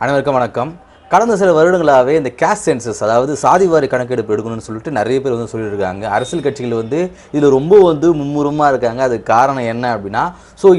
அனைவருக்கும் வணக்கம். கடந்த சில வருடங்களாகவே இந்த கேஸ்ட் சென்சஸ், அதாவது சாதிவாரி கணக்கெடுப்பு எடுக்கணும்னு சொல்லிட்டு நிறைய பேர் சொல்லியிருக்காங்க. அரசியல் கட்சிகள் இதில் ரொம்ப மும்முரமாக இருக்காங்க. அதுக்கு காரணம் என்ன அப்படின்னா,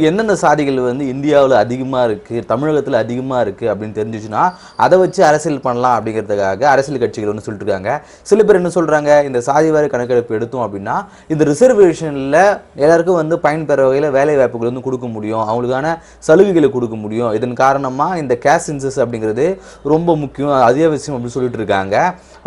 எந்தெந்த சாதிகள் இந்தியாவில் அதிகமாக இருக்குது, தமிழகத்தில் அதிகமாக இருக்குது அப்படின்னு தெரிஞ்சிச்சுன்னா அதை வச்சு அரசியல் பண்ணலாம் அப்படிங்கிறதுக்காக அரசியல் கட்சிகள் சொல்லிட்டு இருக்காங்க. சில பேர் என்ன சொல்கிறாங்க, இந்த சாதிவாரி கணக்கெடுப்பு எடுத்தோம் அப்படின்னா இந்த ரிசர்வேஷனில் எல்லாருக்கும் பயன்பெற வகையில் வேலை வாய்ப்புகள் கொடுக்க முடியும், அவங்களுக்கான சலுகைகளை கொடுக்க முடியும். இதன் காரணமாக இந்த கேஸ்ட் சென்சஸ் அப்படிங்கிறது ரொம்ப முக்கியம், அதே விஷயம் அப்படின்னு சொல்லிட்டு இருக்காங்க.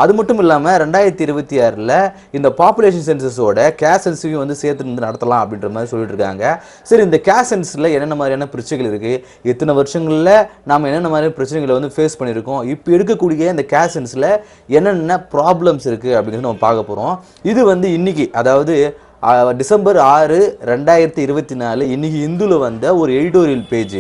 அது மட்டும் இல்லாமல் 2026 இந்த பாப்புலேஷன் சென்சஸோட கேஸ்ட் சென்சஸையும் சேர்த்து நடத்தலாம் அப்படின்ற மாதிரி சொல்லிட்டு இருக்காங்க. சரி, இந்த கேஸ்ட் சென்சஸில் என்னென்ன மாதிரியான பிரச்சனைகள் இருக்குது, இத்தனை வருஷங்களில் நாம் என்னென்ன மாதிரியான பிரச்சனைகளை ஃபேஸ் பண்ணியிருக்கோம், இப்போ எடுக்கக்கூடிய இந்த கேஸ்ட் சென்சஸில் என்னென்ன ப்ராப்ளம்ஸ் இருக்குது அப்படிங்கிறது நம்ம பார்க்க போகிறோம். இது இன்னைக்கு, அதாவது டிசம்பர் 6, 2024 இன்னைக்கு இந்துவில் வந்த ஒரு எடிட்டோரியல் பேஜ்.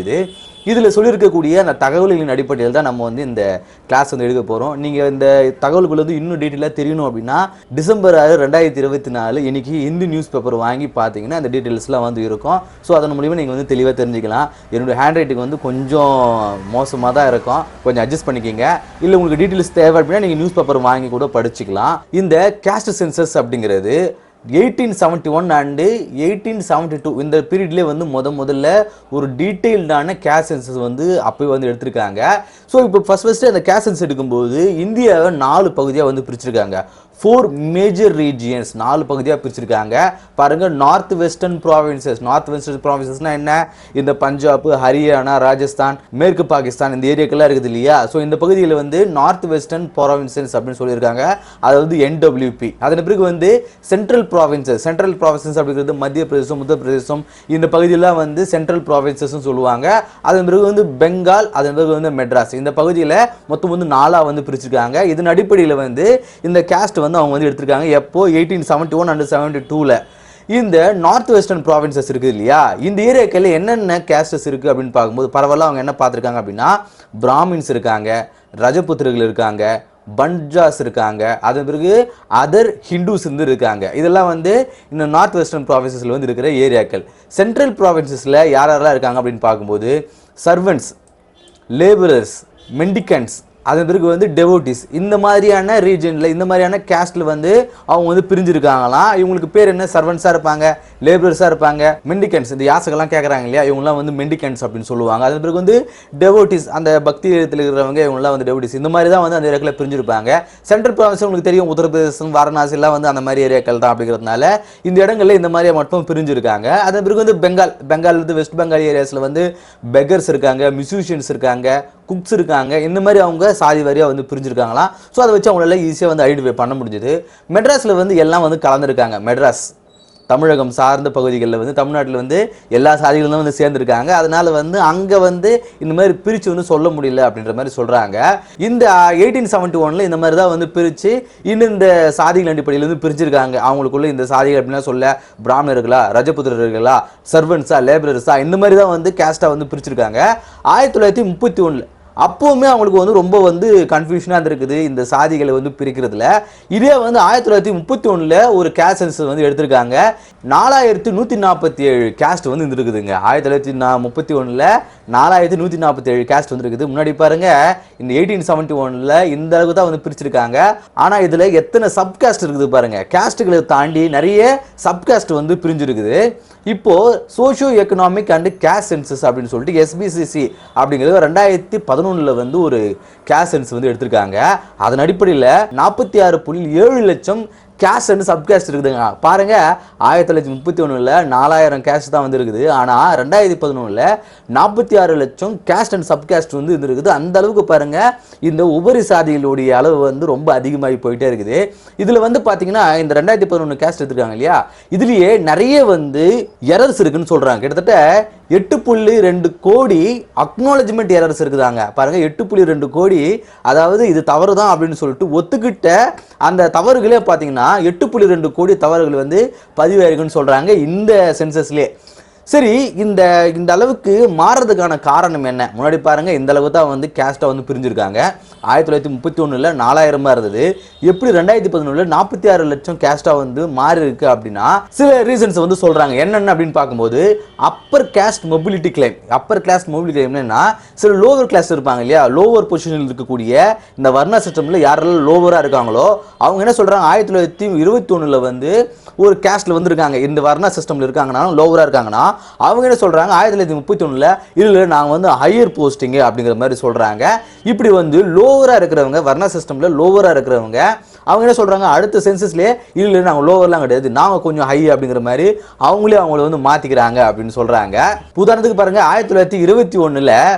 இதில் சொல்லியிருக்கக்கூடிய அந்த தகவல்களின் அடிப்படையில் தான் நம்ம இந்த கிளாஸ் எடுக்க போகிறோம். நீங்கள் இந்த தகவல்கள் இன்னும் டீட்டெயிலாக தெரியணும் அப்படின்னா டிசம்பர் 6, 2024 இன்னைக்கு இந்து நியூஸ் பேப்பர் வாங்கி பார்த்தீங்கன்னா அந்த டீட்டெயில்ஸ்லாம் இருக்கும். ஸோ அதன் மூலிமா நீங்கள் தெளிவாக தெரிஞ்சுக்கலாம். என்னுடைய ஹேண்ட் ரைட்டிங் கொஞ்சம் மோசமாக தான் இருக்கும், கொஞ்சம் அட்ஜஸ்ட் பண்ணிக்கிங்க. இல்லை உங்களுக்கு டீட்டெயில்ஸ் தேவை அப்படின்னா நீங்கள் நியூஸ் பேப்பர் வாங்கி கூட படிச்சுக்கலாம். இந்த கேஸ்ட் சென்சஸ் அப்படிங்கிறது 1871 அண்டு 1872 இந்த பீரியட்லேயே முதல்ல ஒரு டீட்டெயில்டான கேஸ்ட் சென்சஸ் அப்போ எடுத்திருக்காங்க. ஸோ இப்போ ஃபர்ஸ்ட் அந்த கேஸ்ட் சென்சஸ் எடுக்கும்போது இந்தியாவை 4 பகுதியாக பிரிச்சிருக்காங்க. 4 மேஜர் ரீஜியன்ஸ், 4 பகுதியாக பிரிச்சிருக்காங்க. பாருங்க, நார்த் வெஸ்டர்ன் ப்ராவின்சஸ்னா என்ன, இந்த பஞ்சாப், ஹரியானா, ராஜஸ்தான், மேற்கு பாகிஸ்தான் இந்த ஏரியாக்கெல்லாம் இருக்குது இல்லையா. ஸோ இந்த பகுதியில் நார்த் வெஸ்டர்ன் ப்ராவின்சஸ் அப்படின்னு சொல்லியிருக்காங்க, அதாவது NWP. அதன் பிறகு சென்ட்ரல் ப்ராவின்சஸ் அப்படிங்கிறது மத்திய பிரதேசம், உத்தரப்பிரதேசம் இந்த பகுதியெல்லாம் சென்ட்ரல் ப்ராவின்சஸ் சொல்லுவாங்க. அதன் பிறகு பெங்கால், அதன் பிறகு மெட்ராஸ். இந்த பகுதியில் மொத்தம் 4 பிரிச்சிருக்காங்க. இதன் அடிப்படையில் இந்த கேஸ்ட் அவங்க எடுத்திருக்காங்க. எப்போ 1871 அண்ட் 72 இந்த நார்த் வெஸ்டர்ன் ப்ராவின்சஸ் இருக்குது இல்லையா, இந்த ஏரியாக்கள் என்னென்ன கேஸ்டஸ் இருக்குது அப்படின்னு பார்க்கும்போது பரவாயில்ல அவங்க என்ன பார்த்துருக்காங்க அப்படின்னா, பிராமின்ஸ் இருக்காங்க, ரஜபுத்திரர்கள் இருக்காங்க, பஞ்சாஸ் இருக்காங்க, அதன் பிறகு அதர் ஹிந்துஸ் இருக்காங்க. இதெல்லாம் இந்த நார்த் வெஸ்டர்ன் ப்ராவின்சஸில் இருக்கிற ஏரியாக்கள். சென்ட்ரல் ப்ராவின்சஸில் யாரெல்லாம் இருக்காங்க அப்படின்னு பார்க்கும்போது சர்வன்ட்ஸ், லேபரர்ஸ், மெண்டிகன்ஸ், அதன் பிறகு டெவோட்டிஸ், இந்த மாதிரியான ரீஜனில், இந்த மாதிரியான கேஸ்டில் அவங்க பிரிஞ்சிருக்காங்களாம். இவங்களுக்கு பேர் என்ன, சர்வன்ஸாக இருப்பாங்க, லேபரர்ஸாக இருப்பாங்க, மெண்டிகன்ஸ், இந்த யாசகெல்லாம் கேட்குறாங்க இல்லையா, இவங்களாம் மெண்டிகன்ஸ் அப்படின்னு சொல்லுவாங்க. அதன் பிறகு டெவோட்டிஸ், அந்த பக்தி இடத்துல இருக்கிறவங்க, இவங்களாம் டெவோட்டிஸ். இந்த மாதிரி தான் அந்த ஏரியாக்களில் பிரிஞ்சிருப்பாங்க. சென்ட்ரல் ப்ராவின்ஸ் உங்களுக்கு தெரியும், உத்தரப்பிரதேசம், வாரணாசிலாம் அந்த மாதிரி ஏரியாக்கள் தான். அப்படிங்கிறதுனால இந்த இடங்களில் இந்த மாதிரியே மட்டும் பிரிஞ்சிருக்காங்க. அதன் பிறகு பெங்கால் வெஸ்ட் பெங்கால் ஏரியாஸில் பெகர்ஸ் இருக்காங்க, மியூசிஷியன்ஸ் இருக்காங்க, குக்ஸ் இருக்காங்க. இந்த மாதிரி அவங்க சாதி வாரியாக பிரிஞ்சிருக்காங்களாம். ஸோ அதை வச்சு அவங்களால ஈஸியாக ஐடென்டிஃபை பண்ண முடிஞ்சது. மெட்ராஸில் எல்லாம் கலந்துருக்காங்க. மெட்ராஸ் தமிழகம் சார்ந்த பகுதிகளில் தமிழ்நாட்டில் எல்லா சாதிகளும் தான் சேர்ந்துருக்காங்க. அதனால அங்கே இந்த மாதிரி பிரித்து சொல்ல முடியல அப்படின்ற மாதிரி சொல்கிறாங்க. இந்த 1871 இந்த மாதிரி தான் பிரித்து இன்னும் இந்த சாதிகள் அடிப்படையில் பிரிச்சிருக்காங்க. அவங்களுக்குள்ள இந்த சாதிகள் அப்படின்னா சொல்ல பிராமணர்களா, ரஜபுத்திரர்களா, சர்வன்ஸா, லேபரர்ஸா, இந்த மாதிரி தான் கேஸ்டாக பிரிச்சிருக்காங்க. 1931 அப்போவுமே அவங்களுக்கு ரொம்ப கன்ஃபியூஷனாக இருந்திருக்குது இந்த சாதிகளை பிரிக்கிறதுல. இதே 1931 ஒரு கேஸ்ட் சென்சஸ் எடுத்திருக்காங்க. 4147 கேஸ்ட் இருந்திருக்குதுங்க. 1931 4147 கேஸ்ட் இருக்குது. முன்னாடி பாருங்க, இந்த 1871 இந்த அளவுக்கு தான் பிரிச்சிருக்காங்க. ஆனால் இதில் எத்தனை சப்காஸ்ட் இருக்குது பாருங்க. கேஸ்ட்டுகளை தாண்டி நிறைய சப்காஸ்ட் பிரிஞ்சிருக்குது. இப்போ socio economic and caste census அப்படின்னு சொல்லிட்டு SBCC அப்படிங்கிறது 2011 ஒரு கேஸ்ட் சென்சஸ் எடுத்திருக்காங்க. அதன் அடிப்படையில் 46.7 லட்சம் கேஸ்ட் அண்ட் சப்காஸ்ட் இருக்குதுங்க. பாருங்க, 1931 4000 கேஸ்ட் தான் இருக்குது. ஆனால் 2011 46 லட்சம் கேஸ்ட் அண்ட் சப்காஸ்ட் இருக்குது. அந்த அளவுக்கு பாருங்க, இந்த உபரி சாதிகளுடைய அளவு ரொம்ப அதிகமாகி போயிட்டே இருக்குது. இதில் பார்த்தீங்கன்னா இந்த 2011 கேஸ்ட் எடுத்துருக்காங்க இல்லையா, இதுலேயே நிறைய எரர்ஸ் இருக்குன்னு சொல்றாங்க. கிட்டத்தட்ட 8.2 கோடி அக்னாலஜ்மெண்ட் எரர்ஸ் இருக்குதாங்க. பாருங்க, 8.2 கோடி, அதாவது இது தவறு தான் அப்படின்னு சொல்லிட்டு ஒத்துக்கிட்ட அந்த தவறுகளே பார்த்தீங்கன்னா 8.2 கோடி தவறுகள் பதிவாயிருக்குன்னு சொல்றாங்க இந்த சென்சஸ்லேயே. சரி, இந்த இந்த அளவுக்கு மாறுறதுக்கான காரணம் என்ன? முன்னாடி பாருங்க இந்த அளவுக்கு தான் வந்து கேஸ்ட்டை வந்து பிரிஞ்சிருக்காங்க. 1931ல் 4000 இருந்தது. எப்படி 2011ல் 46 லட்சம் கேஸ்ட்டா வந்து மாறி இருக்கு அப்படின்னா சில ரீசன்ஸ் வந்து சொல்றாங்க. என்னென்ன அப்படின்னு பார்க்கும்போது upper caste mobility claim. Upper class mobility claim என்னன்னா, சில லோவர் கிளாஸ் இருப்பாங்க இல்லையா, லோவர் பொசிஷனில் இருக்கக்கூடிய இந்த வர்ண சிஸ்டம்ல யாரெல்லாம் லோவரா இருக்காங்களோ அவங்க என்ன சொல்றாங்க, 1921ல் வந்து ஒரு கேஸ்ட்ல வந்து இருக்காங்க, இந்த வர்ண சிஸ்டம்ல இருக்காங்கன்னா லோவரா இருக்காங்கன்னா அவங்க என்ன சொல்றாங்க, 1931ல் இல்ல நாங்க வந்து ஹையர் போஸ்டிங் அப்படிங்கிற மாதிரி சொல்றாங்க. இப்படி வந்து லோவரா இருக்கிறவங்க, வர்ண சிஸ்டம்ல லோவரா இருக்கிறவங்க அவங்க என்ன சொல்றாங்க, அடுத்த சென்சஸ்லயே இல்ல நாங்க லோவர்லாம் கிடையாது, நாங்க கொஞ்சம் ஹை அப்படிங்கிற மாதிரி அவங்களே அவங்கள வந்து மாத்திக்கிறாங்க அப்படின்னு சொல்றாங்க. உதாரணத்துக்கு பாருங்க, 1921ல்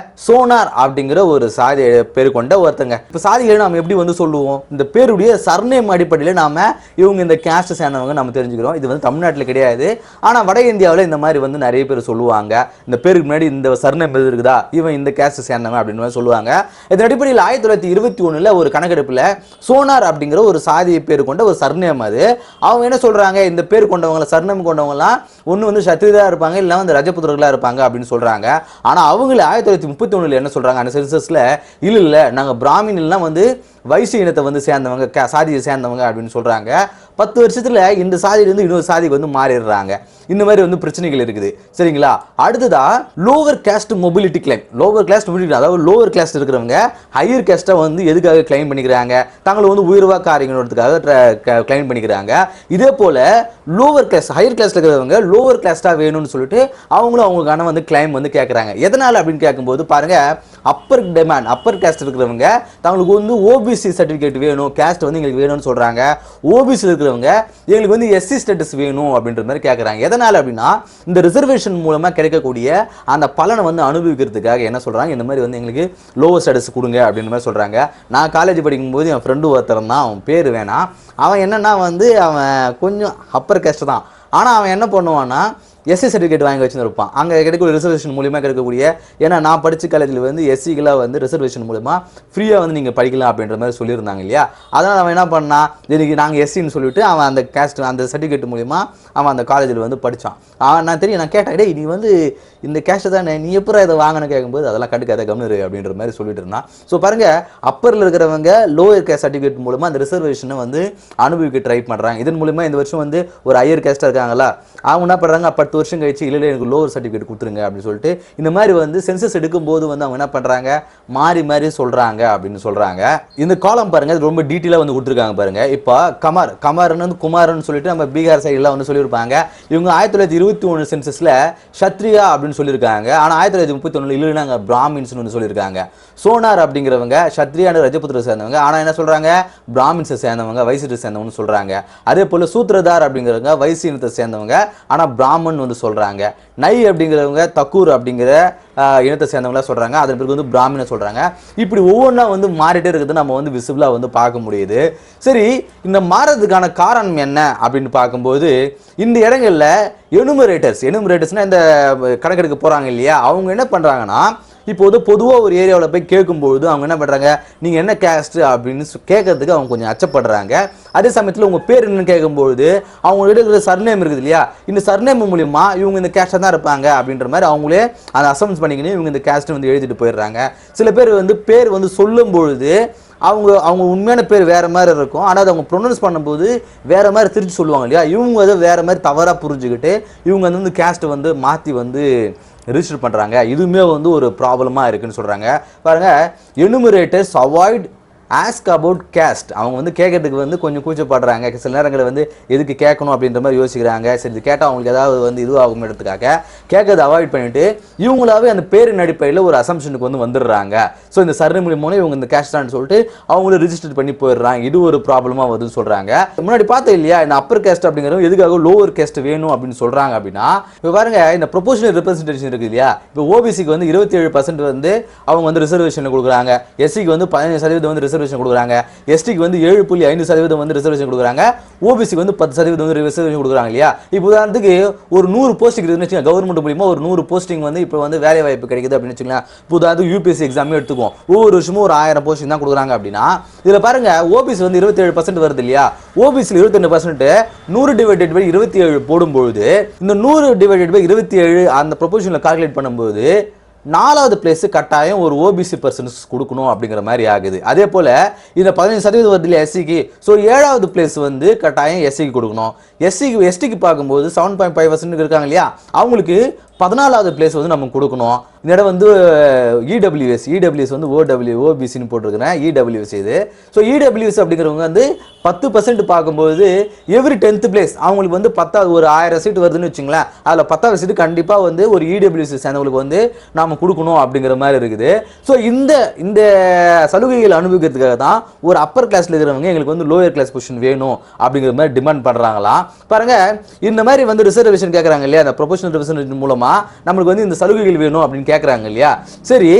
சோனார் அப்படிங்கிற ஒரு சாதி பேர் கொண்ட ஒருத்தங்க. இப்ப சாதிகளை நாம எப்படி வந்து சொல்லுவோம், இந்த பேருடைய சர்நேம் அடிப்படையில் நாம இவங்க இந்த கேஸ்ட் சேர்ந்தவங்க நம்ம தெரிஞ்சுக்கிறோம். இது வந்து தமிழ்நாட்டில் கிடையாது, ஆனா வட இந்தியாவில் இந்த மாதிரி வந்து நிறைய பேர் சொல்லுவாங்க. இந்த பேருக்கு முன்னாடி இந்த சர்நேம் எது இருக்குதா, இவன் இந்த கேஸ்ட் சேர்ந்தவன் அப்படின்னு சொல்லுவாங்க. இதன் அடிப்படையில் 1921ல் ஒரு கணக்கெடுப்புல சோனார் அப்படிங்கிற ஒரு சாதி பேர் கொண்ட ஒரு சர்நேம் அது. அவங்க என்ன சொல்றாங்க, இந்த பேர் கொண்டவங்க சர்நேம் கொண்டவங்கலாம் ஒன்று வந்து சத்திரியரா இருப்பாங்க, இல்லை வந்து ரஜபுத்திரர்களா இருப்பாங்க அப்படின்னு சொல்றாங்க. ஆனா அவங்கள 1931ல் என்ன சொல்றாங்க, அந்த சென்சஸ்ல இல்ல நாங்க பிராமின்லாம் வந்து வைசிய இனத்தை வந்து சேர்ந்தவங்க, சாதியை சேர்ந்தவங்க அப்படின்னு சொல்றாங்க. 10 வருஷத்துல இந்த சாதியிலிருந்து இன்னொரு சாதிக்கு வந்து மாறிடுறாங்க. இந்த மாதிரி வந்து பிரச்சனைகள் இருக்குது. சரிங்களா? அடுத்ததா lower caste mobility claim. Lower class mobility, அதாவது லோவர் கிளாஸ் இருக்கிறவங்க ஹையர் கேஸ்ட்டை வந்து எதுக்காக கிளைம் பண்ணிக்கிறாங்க, தங்களை வந்து உயர்வா காரியங்கிறதுக்காக கிளைம் பண்ணிக்கிறாங்க. இதே போல லோவர் கிளாஸ் ஹையர் கிளாஸ்ல இருக்கிறவங்க லோவர் கிளாஸ்டா வேணும்னு சொல்லிட்டு அவங்களும் அவங்களுக்கான வந்து கிளைம் வந்து கேட்கறாங்க. எதனால அப்படின்னு கேட்கும்போது பாருங்க, அப்பர் டிமாண்ட், அப்பர் கேஸ்ட் இருக்கிறவங்க தங்களுக்கு வந்து ஓபிசி சர்டிஃபிகேட் வேணும், கேஸ்ட் வந்து எங்களுக்கு வேணும்னு சொல்றாங்க. ஓபிசி இருக்கிறவங்க எங்களுக்கு வந்து எஸ்சி ஸ்டேட்டஸ் வேணும் அப்படின்ற மாதிரி கேட்கறாங்க. எதனால அப்படின்னா இந்த ரிசர்வேஷன் மூலமா கிடைக்கக்கூடிய அந்த பலனை வந்து அனுபவிக்கிறதுக்காக என்ன சொல்றாங்க, இந்த மாதிரி வந்து எங்களுக்கு லோவர் ஸ்டேட்டஸ் கொடுங்க அப்படின்ற மாதிரி சொல்றாங்க. நான் காலேஜ் படிக்கும்போது என் ஃப்ரெண்டு ஒருத்தர் தான், அவன் பேர் வேணாம், அவன் என்னன்னா வந்து அவன் கொஞ்சம் அப்பர் கேஸ்ட் தான், ஆனா அவன் என்ன பண்ணுவான்னா எஸ்சி சர்டிஃபிகேட் வாங்கி வச்சுருப்பான். அங்கே கிடைக்கக்கூடிய ரிசர்வேஷன் மூலியமாக கிடைக்கக்கூடிய, ஏன்னா நான் படித்த காலேஜில் வந்து எஸ்சிக்கெலாம் வந்து ரிசர்வேஷன் மூலமாக ஃப்ரீயாக வந்து நீங்கள் படிக்கலாம் அப்படின்ற மாதிரி சொல்லியிருந்தாங்க இல்லையா. அதனால் அவன் என்ன பண்ணான், இதுக்கு நாங்கள் எஸ்சின்னு சொல்லிட்டு அவன் அந்த கேஸ்ட் அந்த சர்டிஃபிகேட் மூலிமா அவன் அந்த காலேஜில் வந்து படித்தான். நான் தெரியும், நான் கேட்டேன், டேய் நீ வந்து இந்த கேஸ்ட்டை தானே, நீ எப்போ இதை வாங்கன்னு கேட்கும்போது அதெல்லாம் கண்டுக்காத கம்னரு அப்படின்ற மாதிரி சொல்லிட்டு இருந்தான். ஸோ பாருங்கள், அப்பரில் இருக்கிறவங்க லோயர் கேஸ்ட் சர்டிஃபிகேட் மூலமாக அந்த ரிசர்வேஷனை வந்து அனுபவிக்க ட்ரை பண்ணுறாங்க. இதன் மூலிமா இந்த வருஷம் வந்து ஒரு ஹையர் கேஸ்ட்டாக இருக்காங்களா, அவங்க என்ன பண்ணுறாங்க, 10 வருஷம் கழிச்சு இல்லை எனக்கு லோவர் சர்டிஃபிகேட் கொடுத்துருங்க அப்படின்னு சொல்லிட்டு இந்த மாதிரி வந்து சென்சஸ் எடுக்கும்போது வந்து அவங்க என்ன பண்ணுறாங்க, மாறி மாறி சொல்கிறாங்க அப்படின்னு சொல்கிறாங்க. இந்த காலம் பாருங்கள், இது ரொம்ப டீட்டெயிலாக வந்து கொடுத்துருக்காங்க பாருங்கள். இப்போ கமார்னு வந்து குமார்னு சொல்லிட்டு நம்ம பீகார் சைடெலாம் வந்து சொல்லியிருப்பாங்க. இவங்க 1921 சென்சஸில் சத்ரியா அப்படின்னு சொல்லியிருக்காங்க. ஆனால் 1931 இல்லைன்னா நாங்கள் பிராமின்ஸ்னு வந்து சொல்லியிருக்காங்க. சோனார் அப்படிங்கிறவங்க சத்ரியான ரஜபுத்திர சேர்ந்தவங்க, ஆனால் என்ன சொல்கிறாங்க, பிராமின்ஸை சேர்ந்தவங்க, வைசியத்தை சேர்ந்தவங்கன்னு சொல்கிறாங்க. அதே போல் சூத்ரதார் அப்படிங்கிறவங்க வைசியத்தை சேர்ந்தவங்க, ஆனால் பிராமன் வந்து சொல்கிறாங்க. நை அப்படிங்கிறவங்க தக்கூர் அப்படிங்கிற இனத்தை சேர்ந்தவங்களா சொல்கிறாங்க. அதன் பிறகு வந்து பிராமணை சொல்கிறாங்க. இப்படி ஒவ்வொன்றா வந்து மாறிட்டே இருக்குது, நம்ம வந்து விசிபிளாக வந்து பார்க்க முடியுது. சரி, இந்த மாறதுக்கான காரணம் என்ன அப்படின்னு பார்க்கும்போது இந்த இடங்களில் எனுமரேட்டர்ஸ்னால் இந்த கணக்கெடுக்க போகிறாங்க இல்லையா, அவங்க என்ன பண்ணுறாங்கன்னா, இப்போது பொதுவாக ஒரு ஏரியாவில் போய் கேட்கும்பொழுது அவங்க என்ன பண்ணுறாங்க, நீங்கள் என்ன கேஸ்ட் அப்படின்னு கேட்கறதுக்கு அவங்க கொஞ்சம் அச்சப்படுறாங்க. அதே சமயத்தில் உங்கள் பேர் என்னன்னு கேட்கும்பொழுது அவங்கள்ட்ட இருக்கிற சர்நேம் இருக்குது இல்லையா, இந்த சர்நேம் மூலிமா இவங்க இந்த கேஸ்ட்டாக தான் இருப்பாங்க அப்படின்ற மாதிரி அவங்களே அந்த அசம்ஸ் பண்ணிக்கின்னு இவங்க இந்த கேஸ்ட்டை வந்து எழுதிட்டு போயிடுறாங்க. சில பேர் வந்து பேர் வந்து சொல்லும் பொழுது அவங்க உண்மையான பேர் வேறு மாதிரி இருக்கும், ஆனால் அதை அவங்க ப்ரொனவுன்ஸ் பண்ணும்போது வேறு மாதிரி திருச்சி சொல்லுவாங்க இல்லையா, இவங்க அதை வேறு மாதிரி தவறாக புரிஞ்சுக்கிட்டு இவங்க வந்து கேஸ்ட்டை வந்து மாற்றி வந்து ரிஜிஸ்டர் பண்ணுறாங்க. இதுவுமே வந்து ஒரு ப்ராப்ளமாக இருக்குன்னு சொல்கிறாங்க. பாருங்கள், enumerators avoid ask about caste. அவங்க வந்து கேட்கறதுக்கு வந்து கொஞ்சம் கூச்சப்படுறாங்க. சில நேரங்களில் வந்து எதுக்கு கேட்கணும் அப்படின்ற மாதிரி யோசிக்கிறாங்க. சரி, இது கேட்டால் அவங்களுக்கு ஏதாவது வந்து இதுவாகும் இடத்துக்காக கேட்கறதை அவாய்ட் பண்ணிட்டு இவங்களாவே அந்த பேரின் அடிப்படையில் ஒரு அசம்ஷனுக்கு வந்து வந்துடுறாங்க. ஸோ இந்த சர்நேம் மூலமாக இவங்க இந்த கேஸ்டான்னு சொல்லிட்டு அவங்களும் ரிஜிஸ்டர் பண்ணி போயிடுறாங்க. இது ஒரு ப்ராப்ளமாக வருதுன்னு சொல்கிறாங்க. முன்னாடி பார்த்தேன் இல்லையா, இந்த அப்பர் கேஸ்ட் அப்படிங்கிறவங்க எதுக்காக லோவர் கேஸ்ட் வேணும் அப்படின்னு சொல்கிறாங்க அப்படின்னா, இப்போ பாருங்க, இந்த ப்ரொபோஷனல் ரெப்ரஸன்டேஷன் இருக்குது இல்லையா, இப்போ ஓபிசிக்கு வந்து 27% வந்து அவங்க வந்து ரிசர்வேஷன் கொடுக்குறாங்க, எஸ்சிக்கு வந்து 15% வந்து ரிசர்வேஷன் கொடுக்குறாங்க, எஸ்டிக்கு வந்து 7.5% வந்து ரிசர்வேஷன் கொடுக்குறாங்க, ஓபிசிக்கு வந்து 10% வந்து ரிசர்வேஷன் கொடுக்குறாங்க இல்லையா. இப்போ உதாரணத்துக்கு ஒரு 100 போஸ்டிங் இருக்குன்னு வச்சுக்கோங்க, கவர்மெண்ட் மூலியமா ஒரு 100 போஸ்டிங் வந்து இப்போ வந்து வேலை வாய்ப்பு கிடைக்குது அப்படின்னு வச்சுக்கலாம். இப்போ உதாரணத்துக்கு யூபிஎஸ்சி எக்ஸாமே எடுத்துக்குவோம், ஒவ்வொரு வருஷமும் ஒரு 1000 போஸ்டிங் தான் கொடுக்குறாங்க அப்படின்னா, இதுல பாருங்க ஓபிசி வந்து 27% வருது இல்லையா. ஓபிசியில் 22%, 100/27 போடும்போது இந்த 100/27 அந்த ப்ரொபோர்ஷன்ல கால்குலேட் பண்ணும்போது 4வது பிளேஸ் கட்டாயம் ஒரு ஓபிசி பர்சன்ஸ் கொடுக்கணும் அப்படிங்கிற மாதிரி ஆகுது. அதே போல இந்த 15% வருது இல்லையா எஸ்சிக்கு, ஸோ 7வது பிளேஸ் வந்து கட்டாயம் எஸ்சிக்கு கொடுக்கணும். எஸ்டிக்கு பார்க்கும்போது 7.5% இருக்காங்க இல்லையா, அவங்களுக்கு 14வது பிளேஸ் வந்து நம்ம கொடுக்கணும். இந்த இடம் வந்து இடபிள்யூஎஸ் வந்து ஓபிசின்னு போட்டிருக்கிறேன், இடபிள்யூஎஸ் இது. ஸோ இடபிள்யூஎஸ் அப்படிங்கிறவங்க வந்து 10% பார்க்கும்போது எவ்ரி 10th பிளேஸ் அவங்களுக்கு வந்து 10வது ஒரு 1000 சீட் வருதுன்னு வச்சுங்களேன், அதில் 10வது சீட்டு கண்டிப்பாக வந்து ஒரு இடபிள்யூஎஸ் சேர்ந்தவங்களுக்கு வந்து நாம் கொடுக்கணும் அப்படிங்கிற மாதிரி இருக்குது. ஸோ இந்த சலுகைகள் அனுபவிக்கிறதுக்காக தான் ஒரு அப்பர் கிளாஸில் இருக்கிறவங்க எங்களுக்கு வந்து லோயர் கிளாஸ் பொசிஷன் வேணும் அப்படிங்கிற மாதிரி டிமாண்ட் பண்ணுறாங்களாம். பாருங்க, இந்த மாதிரி வந்து ரிசர்வேஷன் கேட்குறாங்க இல்லையா, அந்த ப்ரொபோஷனல் ரிசர்வேஷன் மூலமாக நம்மளுக்கு வந்து இந்த சலுகைகள் வேணும் அப்படின்னு கேட்குறாங்க இல்லையா. சரி,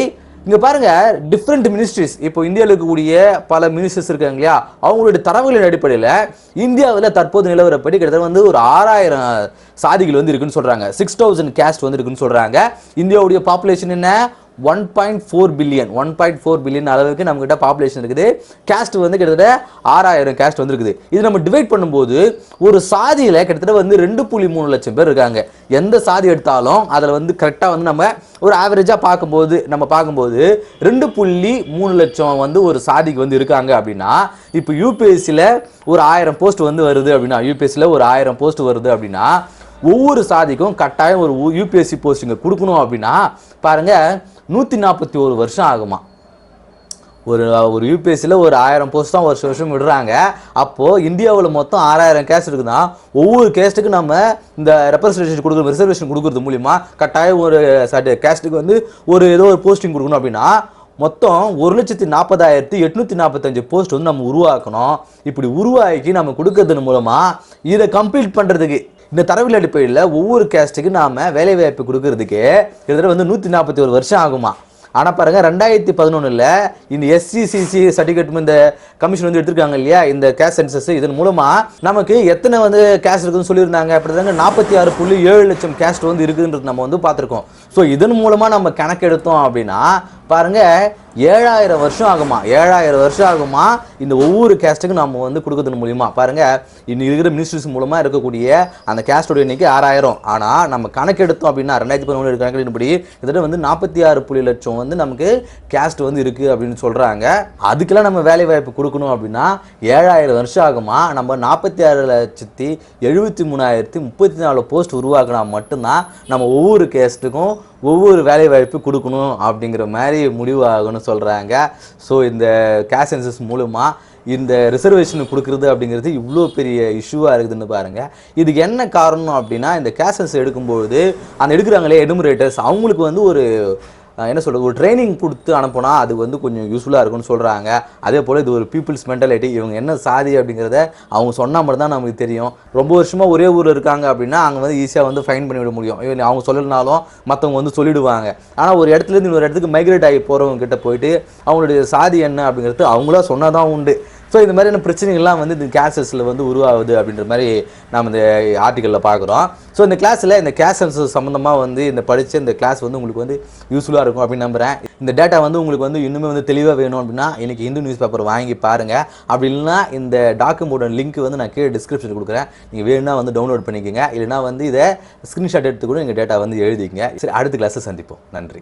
இங்க பாருங்க, டிஃப்ரெண்ட் மினிஸ்ட்ரிஸ், இப்போ இந்தியாவில் இருக்கக்கூடிய பல மினிஸ்டர்ஸ் இருக்காங்க இல்லையா, அவங்களுடைய தரவுகளின் அடிப்படையில் இந்தியாவில் தற்போது நிலவரப்படி கிட்டத்தட்ட வந்து ஒரு 6000 சாதிகள் வந்து இருக்குன்னு சொல்றாங்க, 6000 கேஸ்ட் வந்து இருக்குன்னு சொல்றாங்க. இந்தியாவுடைய பாப்புலேஷன் என்ன, 1.4 பில்லியன் அளவுக்கு நம்ம கிட்ட பாப்புலேஷன் இருக்குது. கேஸ்ட் வந்து கிட்டத்தட்ட 6000 கேஸ்ட் வந்து இருக்குது. இது நம்ம டிவைட் பண்ணும்போது ஒரு சாதியில கிட்டத்தட்ட வந்து 2.3 லட்சம் பேர் இருக்காங்க. எந்த சாதி எடுத்தாலும் அதில் வந்து கரெக்டாக வந்து நம்ம ஒரு ஆவரேஜாக பார்க்கும்போது 2.3 லட்சம் வந்து ஒரு சாதிக்கு வந்து இருக்காங்க அப்படின்னா, இப்போ யூபிஎஸ்சியில் ஒரு 1000 போஸ்ட் வந்து வருது அப்படின்னா, யூபிஎஸ்சியில் ஒரு 1000 போஸ்ட் வருது அப்படின்னா ஒவ்வொரு சாதிக்கும் கட்டாயம் ஒரு யூபிஎஸ்சி போஸ்டிங்க கொடுக்கணும் அப்படின்னா பாருங்க 141 வருஷம் ஆகுமா. ஒரு யூபிஎஸ்சியில் ஒரு 1000 போஸ்ட் தான் வருஷம் விடுறாங்க. அப்போது இந்தியாவில் மொத்தம் 6000 கேஸ்ட் இருக்குதுன்னா ஒவ்வொரு கேஸ்ட்டுக்கு நம்ம இந்த ரெப்ரசன்டேஷன் கொடுக்குறது, ரிசர்வேஷன் கொடுக்குறது மூலிமா கட்டாயம் ஒரு கேஸ்ட்டுக்கு வந்து ஏதோ ஒரு போஸ்டிங் கொடுக்கணும் அப்படின்னா மொத்தம் 1,40,845 போஸ்ட் வந்து நம்ம உருவாக்கணும். இப்படி உருவாக்கி நம்ம கொடுக்கறது மூலமா இதை கம்ப்ளீட் பண்ணுறதுக்கு இந்த தரவில் அடிப்படையில் ஒவ்வொரு கேஸ்ட்டுக்கு நாம வேலை வாய்ப்பு கொடுக்கறதுக்கு கிட்டத்தட்ட வந்து 141 வருஷம் ஆகுமா. ஆனால் பாருங்க 2011 இந்த எஸ்சிசிசி சர்டிஃபிகேட் இந்த கமிஷன் வந்து எடுத்திருக்காங்க இல்லையா, இந்த கேஸ்ட் சென்சஸ், இதன் மூலமா நமக்கு எத்தனை வந்து கேஸ்ட் இருக்குன்னு சொல்லியிருந்தாங்க. அப்படிதாங்க 46.7 லட்சம் கேஸ்ட் வந்து இருக்குன்றது நம்ம வந்து பார்த்துருக்கோம். ஸோ இதன் மூலமா நம்ம கணக்கெடுத்தோம் அப்படின்னா பாருங்க 7000 வருஷம் ஆகுமா, 7000 வருஷம் ஆகுமா இந்த ஒவ்வொரு கேஸ்ட்டுக்கும் நம்ம வந்து கொடுக்கறது மூலியமா. பாருங்க, இன்னும் இருக்கிற மினிஸ்ட்ரிஸ் மூலமா இருக்கக்கூடிய அந்த கேஸ்டோட எண்ணிக்கை 6000. ஆனால் நம்ம கணக்கெடுத்தோம் அப்படின்னா 2011 கணக்கெடுப்படி கிட்டத்தட்ட வந்து 46 லட்சம் வந்து நமக்கு கேஸ்ட் வந்து இருக்கு அப்படின்னு சொல்றாங்க. அதுக்கெல்லாம் நம்ம வேலை வாய்ப்பு கொடுக்கணும் அப்படின்னா 7000 வருஷம் ஆகுமா. நம்ம 46,73,034 போஸ்ட் உருவாக்கினா மட்டும்தான் நம்ம ஒவ்வொரு கேஸ்ட்டுக்கும் ஒவ்வொரு வேலை வாய்ப்பு கொடுக்கணும் அப்படிங்கிற மாதிரி முடிவாகணும்னு சொல்கிறாங்க. ஸோ இந்த கேஸ்ட் சென்சஸ் மூலமாக இந்த ரிசர்வேஷன் கொடுக்குறது அப்படிங்கிறது இவ்வளோ பெரிய இஷ்யூவாக இருக்குதுன்னு பாருங்கள். இதுக்கு என்ன காரணம் அப்படின்னா, இந்த கேஸ்ட் சென்சஸ் எடுக்கும்போது அந்த எடுக்கிறாங்களே எனுமரேட்டர்ஸ், அவங்களுக்கு வந்து ஒரு என்ன சொல்கிறது, ஒரு ட்ரைனிங் கொடுத்து அனுப்புனா அது வந்து கொஞ்சம் யூஸ்ஃபுல்லாக இருக்கும்னு சொல்கிறாங்க. அதே போல் இது ஒரு பீப்புள்ஸ் மென்டாலிட்டி, இவங்க என்ன சாதி அப்படிங்கிறத அவங்க சொன்னால் மட்டும் தான் நமக்கு தெரியும். ரொம்ப வருஷமாக ஒரே ஊரில் இருக்காங்க அப்படின்னா அங்கே வந்து ஈஸியாக வந்து ஃபைன் பண்ணிவிட முடியும், அவங்க சொல்லலைனாலும் மற்றவங்க வந்து சொல்லிவிடுவாங்க. ஆனால் ஒரு இடத்துலேருந்து இன்னொரு இடத்துக்கு மைக்ரேட் ஆகி போகிறவங்க கிட்ட போயிட்டு அவங்களுடைய சாதி என்ன அப்படிங்கிறது அவங்களா சொன்னால் தான் உண்டு. ஸோ இந்த மாதிரியான பிரச்சனைகள்லாம் வந்து இந்த கேஸ்டஸில் வந்து உருவாகுது அப்படின்ற மாதிரி நாம் இந்த ஆர்டிக்கலில் பார்க்குறோம். ஸோ இந்த கிளாஸில் இந்த கேஸ்ட் சென்சஸ் சம்மந்தமாக வந்து இந்த படித்த இந்த கிளாஸ் வந்து உங்களுக்கு வந்து யூஸ்ஃபுல்லாக இருக்கும் அப்படின்னு நம்புகிறேன். இந்த டேட்டா வந்து உங்களுக்கு வந்து இன்னுமே வந்து தெளிவாக வேணும் அப்படின்னா இன்றைக்கி ஹிந்து நியூஸ் பேப்பர் வாங்கி பாருங்கள். அப்படி இல்லைனா இந்த டாக்குமெண்டோட லிங்க் வந்து நான் கீழே டிஸ்கிரிப்ஷன் கொடுக்குறேன், நீங்கள் வேணும்னா வந்து டவுன்லோட் பண்ணிக்கோங்க. இல்லைனா வந்து இதை ஸ்க்ரீன்ஷாட் எடுத்து கூட எங்கள் டேட்டா வந்து எழுதிக்கங்க. சரி, அடுத்த கிளாஸை சந்திப்போம். நன்றி.